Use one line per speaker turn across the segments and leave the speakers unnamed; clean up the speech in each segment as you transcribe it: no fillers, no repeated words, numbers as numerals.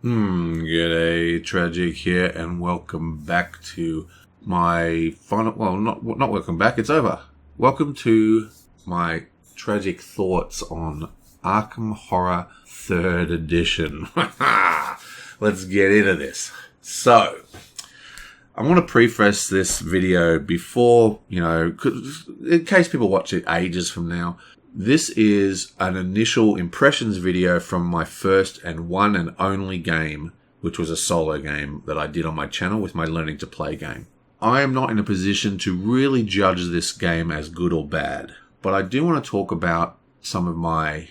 G'day, Tragic here, and welcome back to my final... Well, not welcome back, it's over. Welcome to my tragic thoughts on Arkham Horror 3rd Edition. Let's get into this. So, I want to preface this video before, in case people watch it ages from now. This is an initial impressions video from my first and one and only game, which was a solo game that I did on my channel with my Learning to Play game. I am not in a position to really judge this game as good or bad, but I do want to talk about some of my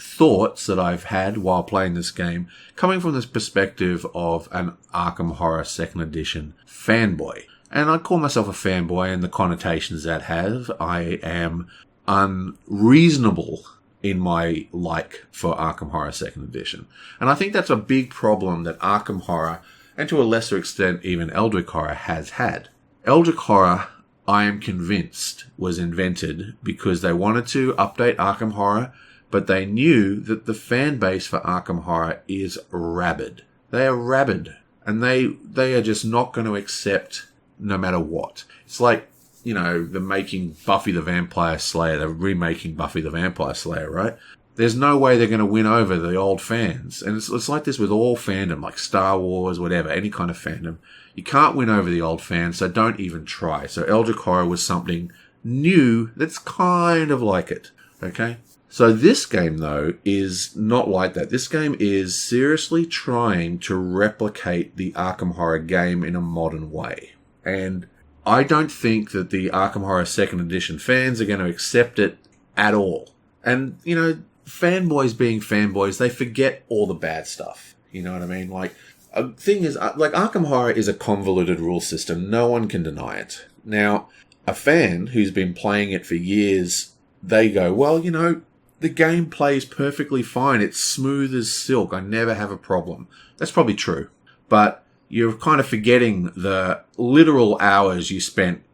thoughts that I've had while playing this game, coming from this perspective of an Arkham Horror 2nd Edition fanboy. And I call myself a fanboy and the connotations that have. I am unreasonable in my like for Arkham Horror 2nd Edition. And I think that's a big problem that Arkham Horror, and to a lesser extent even Eldritch Horror, has had. Eldritch Horror, I am convinced, was invented because they wanted to update Arkham Horror, but they knew that the fan base for Arkham Horror is rabid. They are rabid, and they are just not going to accept no matter what. It's like, the making Buffy the Vampire Slayer, they're remaking Buffy the Vampire Slayer, right? There's no way they're going to win over the old fans. And it's like this with all fandom, like Star Wars, whatever, any kind of fandom. You can't win over the old fans, so don't even try. So Eldritch Horror was something new that's kind of like it, okay? So this game, though, is not like that. This game is seriously trying to replicate the Arkham Horror game in a modern way. And I don't think that the Arkham Horror 2nd Edition fans are going to accept it at all. And, fanboys being fanboys, they forget all the bad stuff. You know what I mean? Like, a thing is, Arkham Horror is a convoluted rule system. No one can deny it. Now, a fan who's been playing it for years, they go, well, the game plays perfectly fine. It's smooth as silk. I never have a problem. That's probably true. But you're kind of forgetting the literal hours you spent,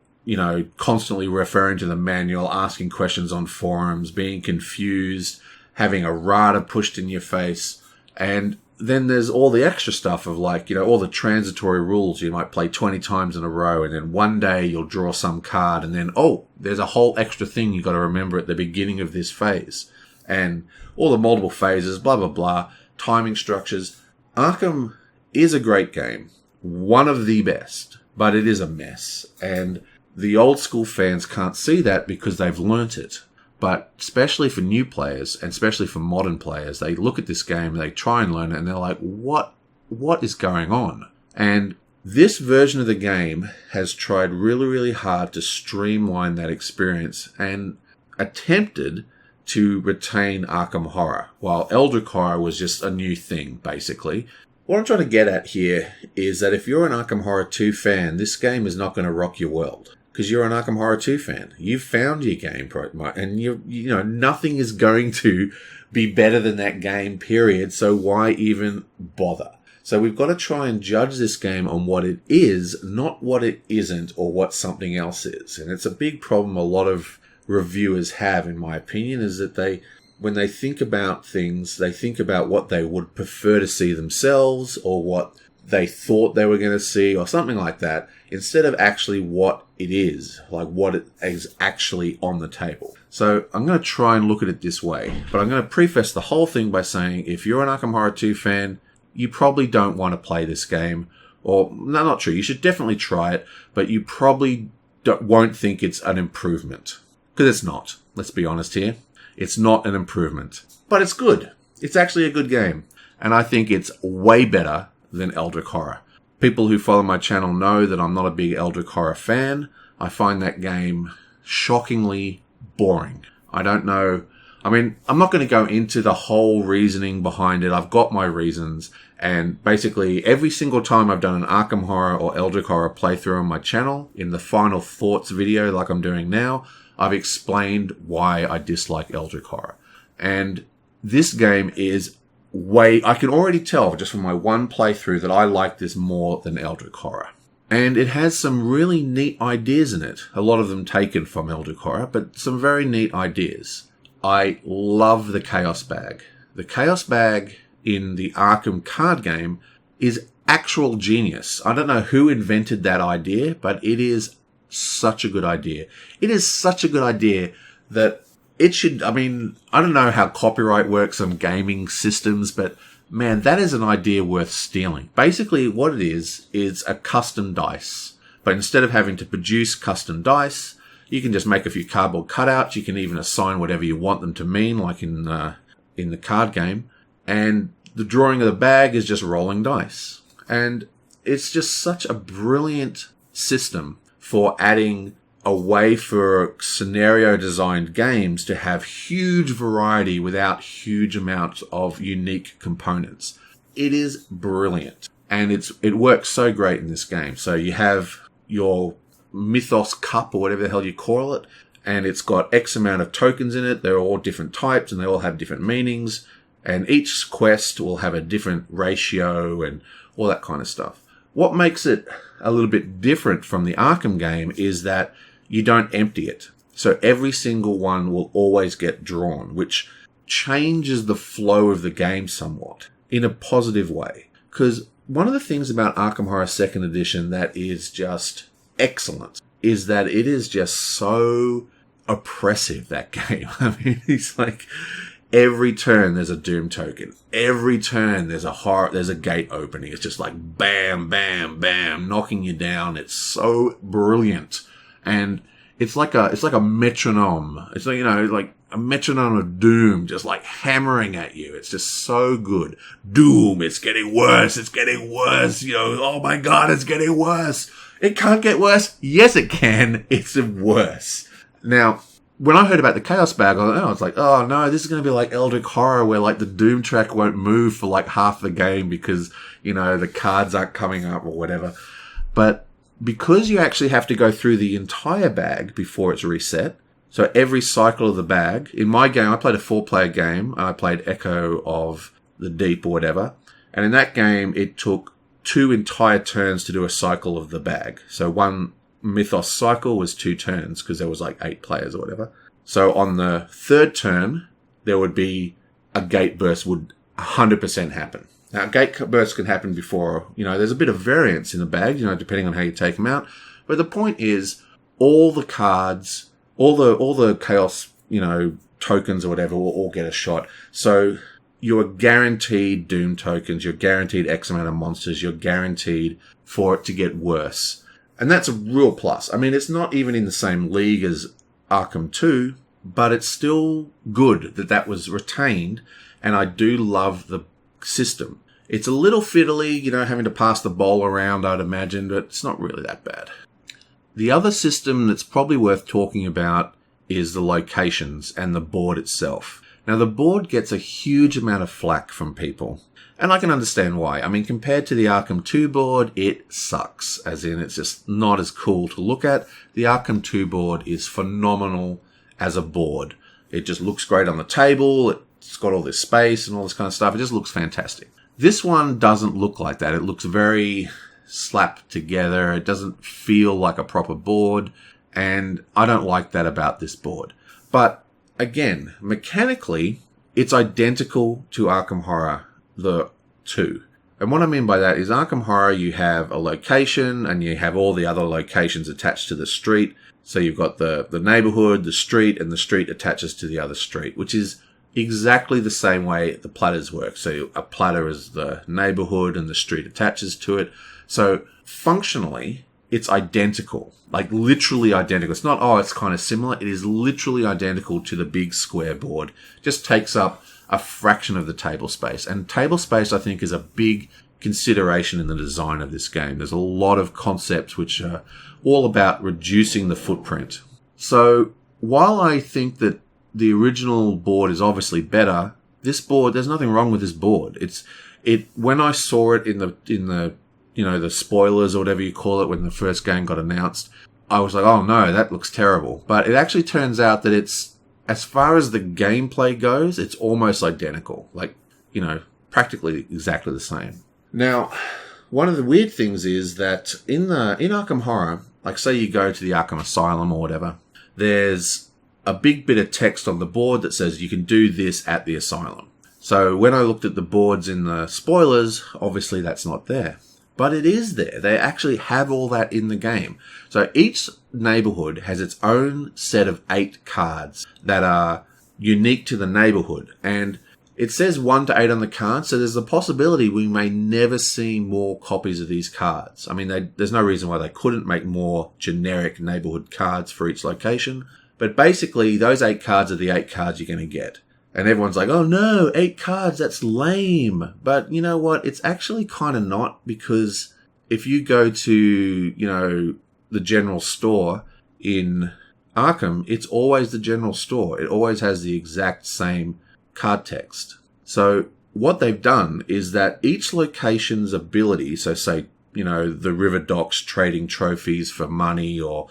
constantly referring to the manual, asking questions on forums, being confused, having a RADA pushed in your face. And then there's all the extra stuff of all the transitory rules you might play 20 times in a row. And then one day you'll draw some card and then, there's a whole extra thing you got to remember at the beginning of this phase. And all the multiple phases, blah, blah, blah, timing structures. Arkham is a great game, one of the best, but it is a mess. And the old school fans can't see that because they've learnt it. But especially for new players, and especially for modern players, they look at this game, they try and learn it, and they're like, what is going on? And this version of the game has tried really, really hard to streamline that experience and attempted to retain Arkham Horror, while Eldritch Horror was just a new thing, basically. What I'm trying to get at here is that if you're an Arkham Horror 2 fan, this game is not going to rock your world. Because you're an Arkham Horror 2 fan. You've found your game, and nothing is going to be better than that game, period. So why even bother? So we've got to try and judge this game on what it is, not what it isn't or what something else is. And it's a big problem a lot of reviewers have, in my opinion, is that when they think about things, they think about what they would prefer to see themselves or what they thought they were going to see or something like that, instead of actually what it is, like what it is actually on the table. So I'm going to try and look at it this way, but I'm going to preface the whole thing by saying if you're an Arkham Horror 2 fan, you probably don't want to play this game. Or, no, not true, you should definitely try it, but you probably won't think it's an improvement. Because it's not. Let's be honest here. It's not an improvement. But it's good. It's actually a good game. And I think it's way better than Eldritch Horror. People who follow my channel know that I'm not a big Eldritch Horror fan. I find that game shockingly boring. I don't know. I mean, I'm not going to go into the whole reasoning behind it. I've got my reasons. And basically, every single time I've done an Arkham Horror or Eldritch Horror playthrough on my channel, in the final thoughts video like I'm doing now, I've explained why I dislike Eldritch Horror. And this game is I can already tell just from my one playthrough that I like this more than Eldritch Horror. And it has some really neat ideas in it. A lot of them taken from Eldritch Horror, but some very neat ideas. I love the Chaos Bag. The Chaos Bag in the Arkham card game is actual genius. I don't know who invented that idea, but it is such a good idea. It is such a good idea that it should, I mean, I don't know how copyright works on gaming systems, but man, that is an idea worth stealing. Basically, what it is a custom dice. But instead of having to produce custom dice, you can just make a few cardboard cutouts. You can even assign whatever you want them to mean, like in the card game. And the drawing of the bag is just rolling dice. And it's just such a brilliant system for adding a way for scenario-designed games to have huge variety without huge amounts of unique components. It is brilliant. And it works so great in this game. So you have your Mythos Cup, or whatever the hell you call it, and it's got X amount of tokens in it. They're all different types, and they all have different meanings. And each quest will have a different ratio and all that kind of stuff. What makes it a little bit different from the Arkham game is that you don't empty it. So every single one will always get drawn, which changes the flow of the game somewhat in a positive way. Because one of the things about Arkham Horror 2nd Edition that is just excellent is that it is just so oppressive, that game. I mean, it's like every turn there's a Doom token. Every turn there's a gate opening. It's just like bam, bam, bam, knocking you down. It's so brilliant. And it's like a metronome. It's like, like a metronome of doom, just like hammering at you. It's just so good. Doom, it's getting worse. It's getting worse. Oh my God, it's getting worse. It can't get worse. Yes, it can. It's worse. Now, when I heard about the Chaos Bag, I was like, oh no, this is going to be like Eldritch Horror, where like the Doom track won't move for like half the game because, the cards aren't coming up or whatever. But because you actually have to go through the entire bag before it's reset, so every cycle of the bag, in my game, I played a 4-player game, and I played Echo of the Deep or whatever, and in that game, it took 2 entire turns to do a cycle of the bag. So one Mythos cycle was 2 turns, because there was like 8 players or whatever. So on the 3rd turn, there would be a gate burst would 100% happen. Now, gate bursts can happen before, there's a bit of variance in the bag, depending on how you take them out. But the point is, all the cards, all the chaos, tokens or whatever will all get a shot. So you're guaranteed Doom tokens, you're guaranteed X amount of monsters, you're guaranteed for it to get worse. And that's a real plus. I mean, it's not even in the same league as Arkham 2, but it's still good that was retained. And I do love the system. It's a little fiddly, having to pass the ball around, I'd imagine, but it's not really that bad. The other system that's probably worth talking about is the locations and the board itself. Now, the board gets a huge amount of flack from people, and I can understand why. I mean, compared to the Arkham 2 board, it sucks, as in it's just not as cool to look at. The Arkham 2 board is phenomenal as a board. It just looks great on the table. It's got all this space and all this kind of stuff. It just looks fantastic. This one doesn't look like that. It looks very slapped together. It doesn't feel like a proper board, and I don't like that about this board. But again, mechanically, it's identical to Arkham Horror, the 2. And what I mean by that is Arkham Horror, you have a location and you have all the other locations attached to the street. So you've got the neighborhood, the street, and the street attaches to the other street, which is exactly the same way the platters work. So a platter is the neighborhood and the street attaches to it. So functionally, it's identical, like literally identical. It's not, it's kind of similar. It is literally identical to the big square board. Just takes up a fraction of the table space. And table space, I think, is a big consideration in the design of this game. There's a lot of concepts which are all about reducing the footprint. So while I think that the original board is obviously better, this board, there's nothing wrong with this board. When I saw it in the the spoilers or whatever you call it when the first game got announced, I was like, oh no, that looks terrible. But it actually turns out that it's, as far as the gameplay goes, it's almost identical. Like, practically exactly the same. Now, one of the weird things is that in Arkham Horror, like say you go to the Arkham Asylum or whatever, there's a big bit of text on the board that says you can do this at the asylum. So when I looked at the boards in the spoilers, obviously that's not there. But it is there. They actually have all that in the game. So each neighborhood has its own set of 8 cards that are unique to the neighborhood. And it says 1 to 8 on the card, so there's a possibility we may never see more copies of these cards. I mean, there's no reason why they couldn't make more generic neighborhood cards for each location. But basically, those 8 cards are the 8 cards you're going to get. And everyone's like, oh no, 8 cards, that's lame. But you know what? It's actually kind of not, because if you go to, the general store in Arkham, it's always the general store. It always has the exact same card text. So what they've done is that each location's ability, so say, the river docks trading trophies for money, or,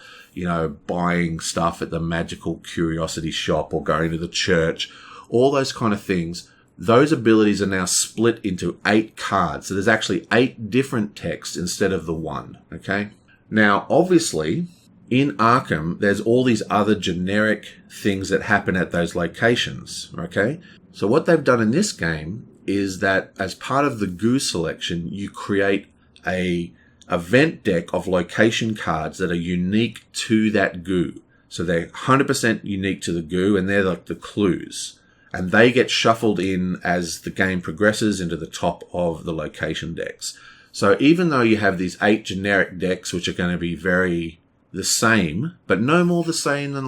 buying stuff at the magical curiosity shop, or going to the church, all those kind of things, those abilities are now split into 8 cards. So there's actually 8 different texts instead of the 1, okay? Now, obviously, in Arkham, there's all these other generic things that happen at those locations, okay? So what they've done in this game is that as part of the goo selection, you create a event deck of location cards that are unique to that goo. So they're 100% unique to the goo, and they're like the clues. And they get shuffled in as the game progresses into the top of the location decks. So even though you have these 8 generic decks, which are going to be very the same, but no more the same than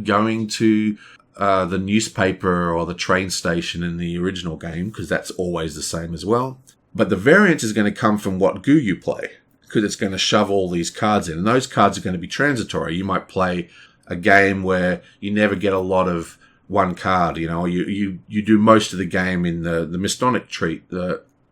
going to the newspaper or the train station in the original game, because that's always the same as well. But the variance is going to come from what goo you play, because it's going to shove all these cards in. And those cards are going to be transitory. You might play a game where you never get a lot of one card, you do most of the game in the Mistonic treat,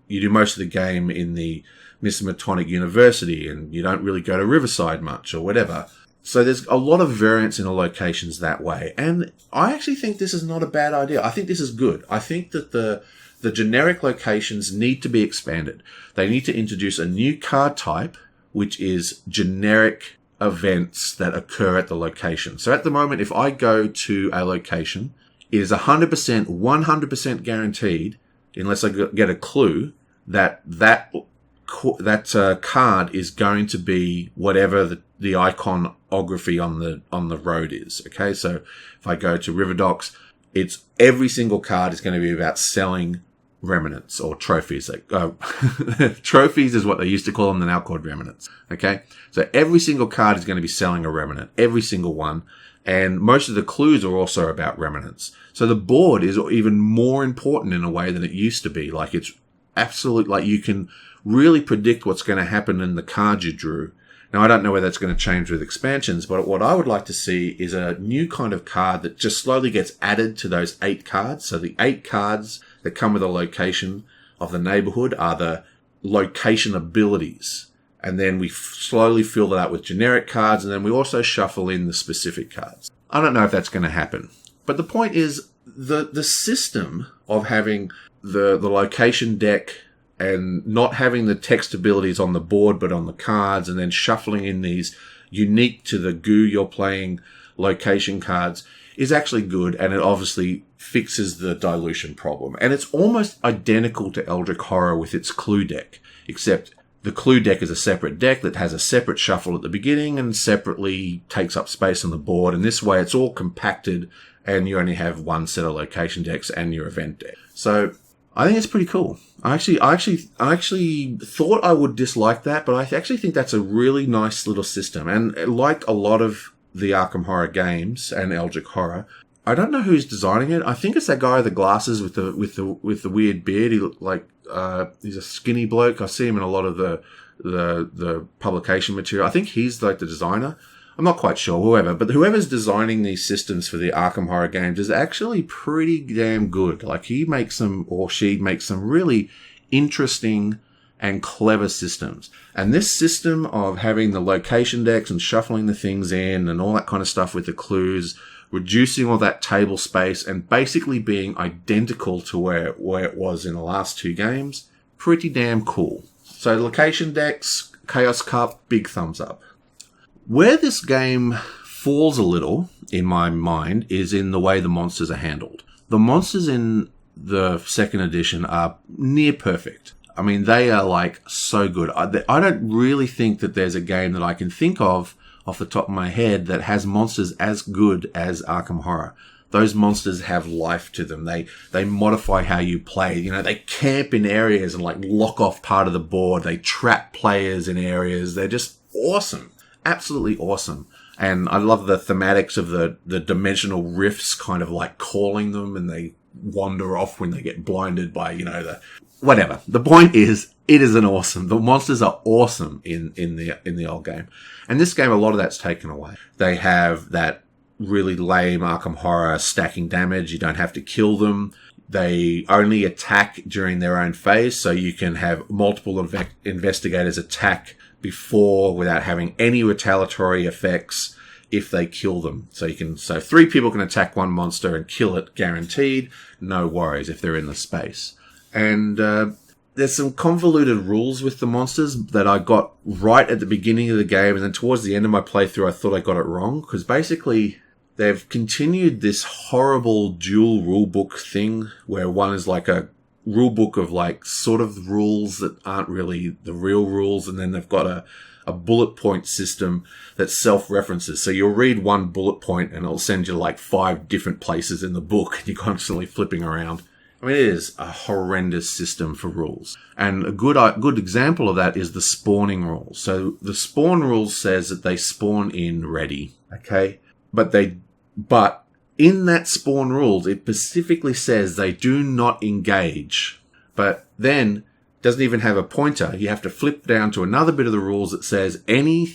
you do most of the game in the Mismatonic University, and you don't really go to Riverside much or whatever. So there's a lot of variance in the locations that way. And I actually think this is not a bad idea. I think this is good. I think that the generic locations need to be expanded. They need to introduce a new card type, which is generic events that occur at the location. So at the moment, if I go to a location, it is 100% guaranteed, unless I get a clue, that card is going to be whatever the iconography on the road is. Okay, so if I go to River Docks, it's every single card is going to be about selling remnants or trophies. Trophies is what they used to call them, they're now called remnants. Okay, so every single card is going to be selling a remnant, every single one, and most of the clues are also about remnants. So the board is even more important in a way than it used to be. Like, it's absolute, like, you can really predict what's going to happen in the cards you drew. Now, I don't know whether that's going to change with expansions, but what I would like to see is a new kind of card that just slowly gets added to those 8 cards. So the 8 cards that come with a location of the neighborhood are the location abilities. And then we slowly fill that out with generic cards, and then we also shuffle in the specific cards. I don't know if that's going to happen. But the point is, the system of having the location deck and not having the text abilities on the board but on the cards, and then shuffling in these unique to the goo you're playing location cards, is actually good, and it obviously fixes the dilution problem. And it's almost identical to Eldritch Horror with its clue deck, except the clue deck is a separate deck that has a separate shuffle at the beginning and separately takes up space on the board. And this way it's all compacted, and you only have one set of location decks and your event deck. So I think it's pretty cool. I actually thought I would dislike that, but I actually think that's a really nice little system. And like a lot of the Arkham Horror games and Eldritch Horror, I don't know who's designing it. I think it's that guy with the glasses with the weird beard. He looked like he's a skinny bloke. I see him in a lot of the publication material. I think he's like the designer. I'm not quite sure, whoever's designing these systems for the Arkham Horror games is actually pretty damn good. Like, he makes some, or she makes some really interesting and clever systems. And this system of having the location decks and shuffling the things in and all that kind of stuff with the clues, reducing all that table space and basically being identical to where it was in the last 2 games, pretty damn cool. So location decks, Chaos Cup, big thumbs up. Where this game falls a little, in my mind, is in the way the monsters are handled. The monsters in the second edition are near perfect. I mean, they are like so good. I don't really think that there's a game that I can think of off the top of my head that has monsters as good as Arkham Horror. Those monsters have life to them. They modify how you play. You know, they camp in areas and like lock off part of the board. They trap players in areas. They're just awesome. Absolutely awesome. And I love the thematics of the dimensional rifts kind of like calling them, and they wander off when they get blinded by, you know, whatever. The point is, it is the monsters are awesome in the old game. And this game, a lot of that's taken away. They have that really lame Arkham Horror stacking damage. You don't have to kill them. They only attack during their own phase, so you can have multiple investigators attack before without having any retaliatory effects if they kill them. So 3 people can attack one monster and kill it, guaranteed. No worries if they're in the space. And there's some convoluted rules with the monsters that I got right at the beginning of the game, and then towards the end of my playthrough I thought I got it wrong, because basically they've continued this horrible dual rulebook thing where one is like a rulebook of like sort of rules that aren't really the real rules, and then they've got a bullet point system that self-references. So you'll read one bullet point and it'll send you like 5 different places in the book, and you're constantly flipping around. I mean, it is a horrendous system for rules. And a good example of that is the spawning rules. So the spawn rules says that they spawn in ready, okay? But in that spawn rules, it specifically says they do not engage. But then doesn't even have a pointer. You have to flip down to another bit of the rules that says any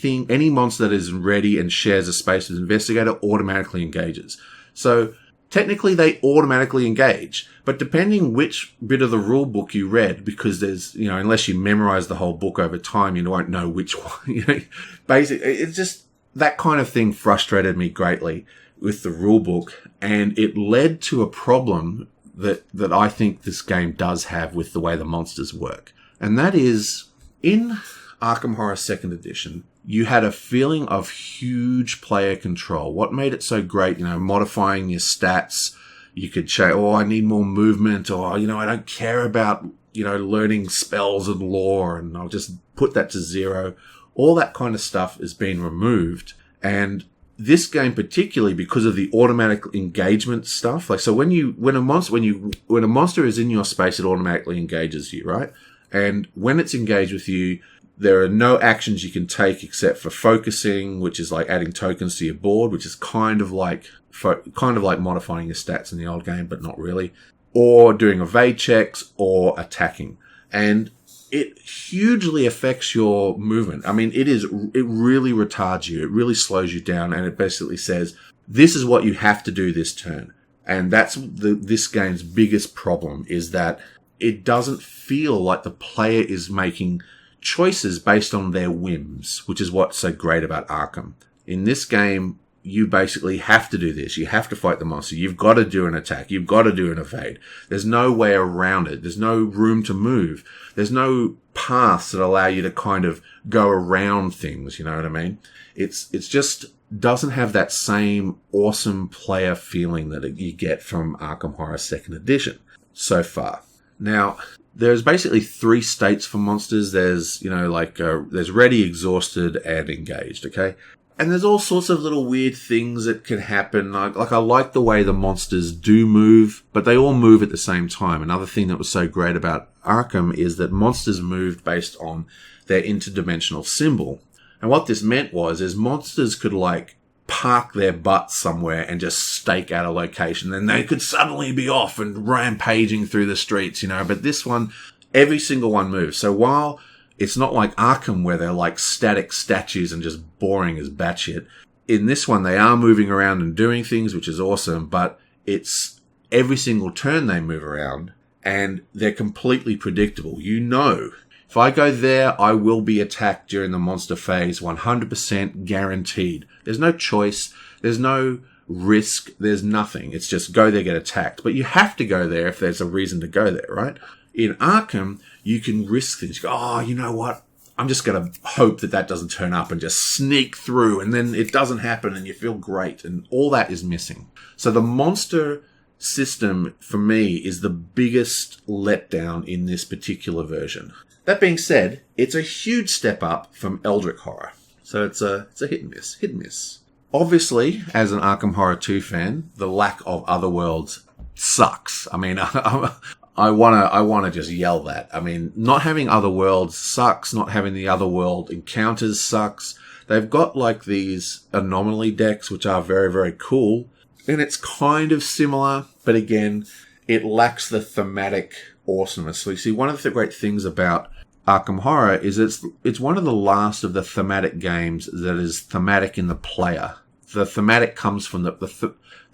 monster that is ready and shares a space with investigator automatically engages. So technically they automatically engage, but depending which bit of the rule book you read, because there's, you know, unless you memorize the whole book over time, you won't know which one. You know, basically, it's just that kind of thing frustrated me greatly with the rule book, and it led to a problem that I think this game does have with the way the monsters work. And that is, in Arkham Horror 2nd Edition, you had a feeling of huge player control. What made it so great, you know, modifying your stats. You could say, I need more movement, or, you know, I don't care about, you know, learning spells and lore, and I'll just put that to 0. All that kind of stuff is being removed. And this game particularly, because of the automatic engagement stuff, like, so when a monster is in your space, it automatically engages you, right? And when it's engaged with you, there are no actions you can take except for focusing, which is like adding tokens to your board, which is kind of like modifying your stats in the old game, but not really, or doing evade checks or attacking. And it hugely affects your movement. I mean, it really retards you. It really slows you down, and it basically says, this is what you have to do this turn. And that's this game's biggest problem, is that it doesn't feel like the player is making choices based on their whims, which is what's so great about Arkham. In this game, you basically have to do this. You have to fight the monster. You've got to do an attack. You've got to do an evade. There's no way around it. There's no room to move. There's no paths that allow you to kind of go around things. You know what I mean? It's just doesn't have that same awesome player feeling that you get from Arkham Horror 2nd Edition so far. Now, there's basically 3 states for monsters. There's, you know, like, there's ready, exhausted, and engaged, okay? And there's all sorts of little weird things that can happen. I like the way the monsters do move, but they all move at the same time. Another thing that was so great about Arkham is that monsters moved based on their interdimensional symbol. And what this meant is monsters could like park their butts somewhere and just stake out a location. Then they could suddenly be off and rampaging through the streets, you know. But this one, every single one moves. So while it's not like Arkham where they're like static statues and just boring as batshit, in this one they are moving around and doing things, which is awesome, but it's every single turn they move around and they're completely predictable. You know, if I go there, I will be attacked during the monster phase, 100% guaranteed. There's no choice. There's no risk. There's nothing. It's just go there, get attacked. But you have to go there if there's a reason to go there, right? In Arkham, you can risk things. You go, you know what? I'm just going to hope that doesn't turn up and just sneak through, and then it doesn't happen and you feel great, and all that is missing. So the monster system, for me, is the biggest letdown in this particular version. That being said, it's a huge step up from Eldritch Horror. So it's a hit and miss. Obviously, as an Arkham Horror 2 fan, the lack of Otherworlds sucks. I mean, I wanna just yell that. I mean, not having Otherworlds sucks. Not having the Otherworld encounters sucks. They've got like these anomaly decks, which are very, very cool. And it's kind of similar, but again, it lacks the thematic awesomeness. So you see, one of the great things about Arkham Horror is it's one of the last of the thematic games that is thematic in the player. The thematic comes from the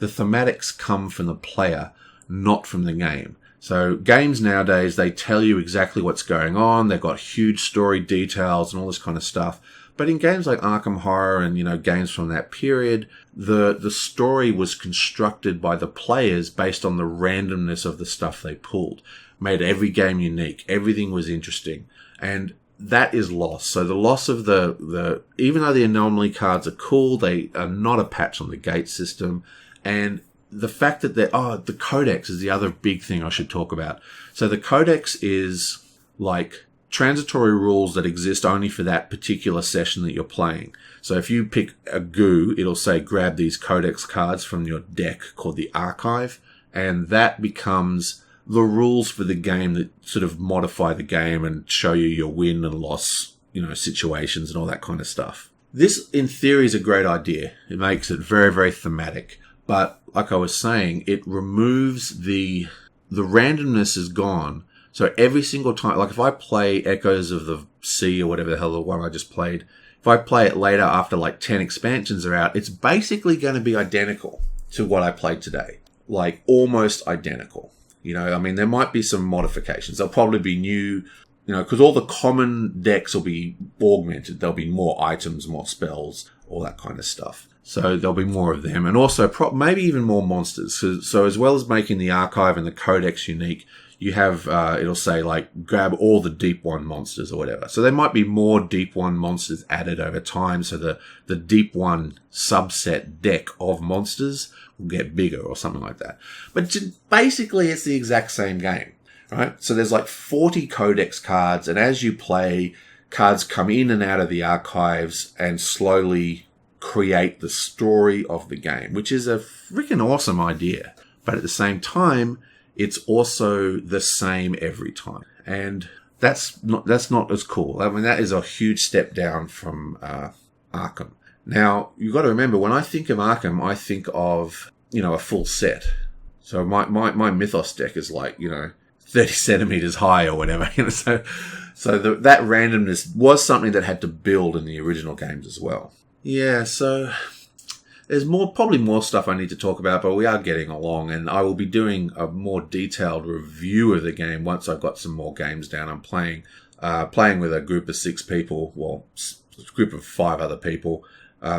thematics come from the player, not from the game. So games nowadays, they tell you exactly what's going on. They've got huge story details and all this kind of stuff. But in games like Arkham Horror and, games from that period, the story was constructed by the players based on the randomness of the stuff they pulled. Made every game unique. Everything was interesting. And that is lost. So the loss of the even though the anomaly cards are cool, they are not a patch on the gate system. And the fact that the codex is the other big thing I should talk about. So the codex is like transitory rules that exist only for that particular session that you're playing. So if you pick a goo, it'll say grab these codex cards from your deck called the archive, and that becomes the rules for the game that sort of modify the game and show you your win and loss, situations and all that kind of stuff. This, in theory, is a great idea. It makes it very, very thematic. But like I was saying, it removes the randomness is gone. So every single time, like if I play Echoes of the Sea or whatever the hell the one I just played, if I play it later after like 10 expansions are out, it's basically going to be identical to what I played today. Like almost identical. There might be some modifications. There'll probably be new, because all the common decks will be augmented. There'll be more items, more spells, all that kind of stuff. So there'll be more of them. And also maybe even more monsters. So as well as making the archive and the codex unique, you have, it'll say like, grab all the Deep One monsters or whatever. So there might be more Deep One monsters added over time. So the Deep One subset deck of monsters will get bigger or something like that. But basically it's the exact same game, right? So there's like 40 codex cards, and as you play, cards come in and out of the archives and slowly create the story of the game, which is a freaking awesome idea. But at the same time, it's also the same every time. And that's not as cool. I mean, that is a huge step down from Arkham. Now, you've got to remember, when I think of Arkham, I think of, a full set. So my Mythos deck is like, 30 centimeters high or whatever. So that randomness was something that had to build in the original games as well. Yeah, so there's probably more stuff I need to talk about, but we are getting along, and I will be doing a more detailed review of the game once I've got some more games down. I'm playing with a group of 6 people, a group of 5 other people,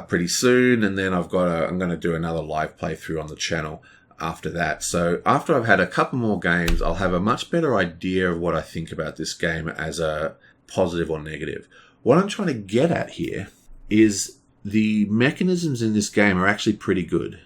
pretty soon, and then I'm going to do another live playthrough on the channel after that. So after I've had a couple more games, I'll have a much better idea of what I think about this game as a positive or negative. What I'm trying to get at here is the mechanisms in this game are actually pretty good.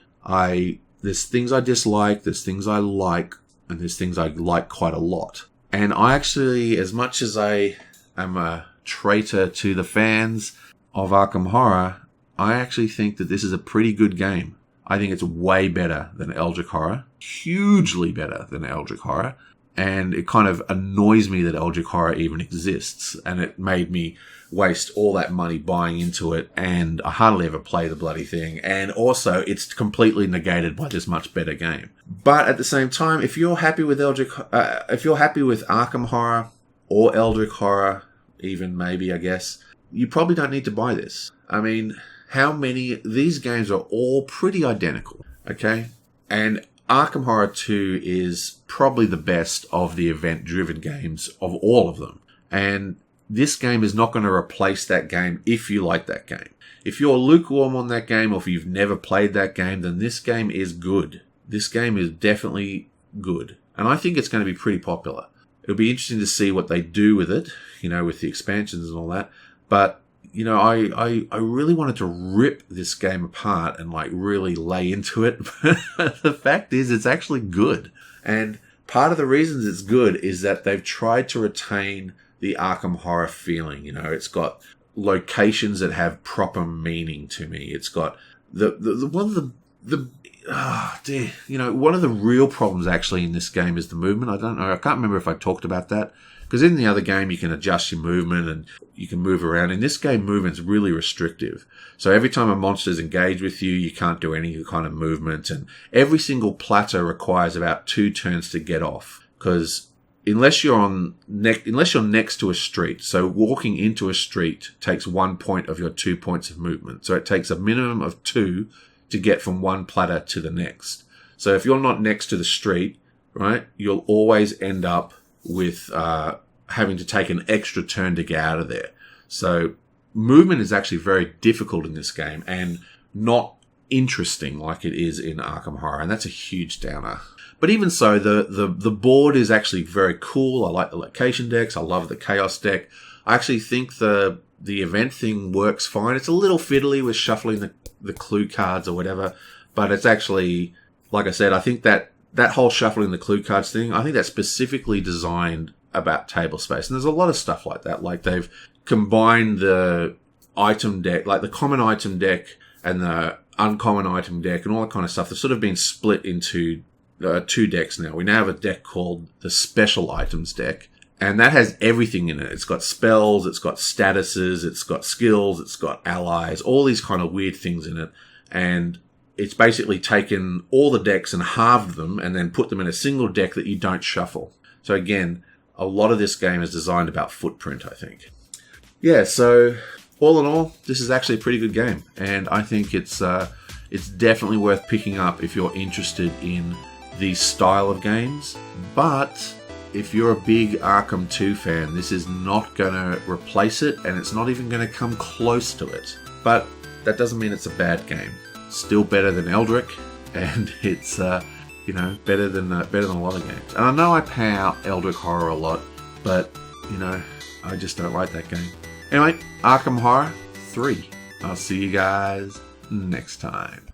There's things I dislike, there's things I like, and there's things I like quite a lot. And I actually, as much as I am a traitor to the fans of Arkham Horror, I actually think that this is a pretty good game. I think it's way better than Eldritch Horror. Hugely better than Eldritch Horror. And it kind of annoys me that Eldritch Horror even exists. And it made me waste all that money buying into it, and I hardly ever play the bloody thing. And also, it's completely negated by this much better game. But at the same time, if you're happy with Arkham Horror or Eldritch Horror, even maybe, I guess, you probably don't need to buy this. I mean, these games are all pretty identical, okay? And Arkham Horror 2 is probably the best of the event-driven games of all of them. And this game is not going to replace that game if you like that game. If you're lukewarm on that game, or if you've never played that game, then this game is good. This game is definitely good. And I think it's going to be pretty popular. It'll be interesting to see what they do with it, with the expansions and all that. But, I really wanted to rip this game apart and like really lay into it. But the fact is, it's actually good. And part of the reasons it's good is that they've tried to retain the Arkham horror feeling. It's got locations that have proper meaning to me. It's got one of the real problems actually in this game is the movement. I don't know. I can't remember if I talked about that. Because in the other game, you can adjust your movement and you can move around. In this game, movement's really restrictive. So every time a monster's engaged with you, you can't do any kind of movement. And every single plateau requires about 2 turns to get off. Because unless you're next to a street, so walking into a street takes 1 point of your 2 points of movement. So it takes a minimum of 2 to get from one plateau to the next. So if you're not next to the street, right, you'll always end up with having to take an extra turn to get out of there. So movement is actually very difficult in this game and not interesting like it is in Arkham Horror, and that's a huge downer. But even so, the board is actually very cool. I like the location decks. I love the chaos deck. I actually think the event thing works fine. It's a little fiddly with shuffling the clue cards or whatever, but it's actually, like I said, I think that whole shuffling the clue cards thing, I think that's specifically designed about table space. And there's a lot of stuff like that. Like they've combined the item deck, like the common item deck and the uncommon item deck and all that kind of stuff. They've sort of been split into 2 decks now. We now have a deck called the special items deck. And that has everything in it. It's got spells, it's got statuses, it's got skills, it's got allies, all these kind of weird things in it. And it's basically taken all the decks and halved them and then put them in a single deck that you don't shuffle. So again, a lot of this game is designed about footprint, I think. Yeah, so all in all, this is actually a pretty good game. And I think it's definitely worth picking up if you're interested in these style of games. But if you're a big Arkham 2 fan, this is not going to replace it, and it's not even going to come close to it. But that doesn't mean it's a bad game. Still better than Eldritch, and it's better than a lot of games. And I know I pay out Eldritch Horror a lot, but I just don't like that game. Anyway, Arkham Horror 3. I'll see you guys next time.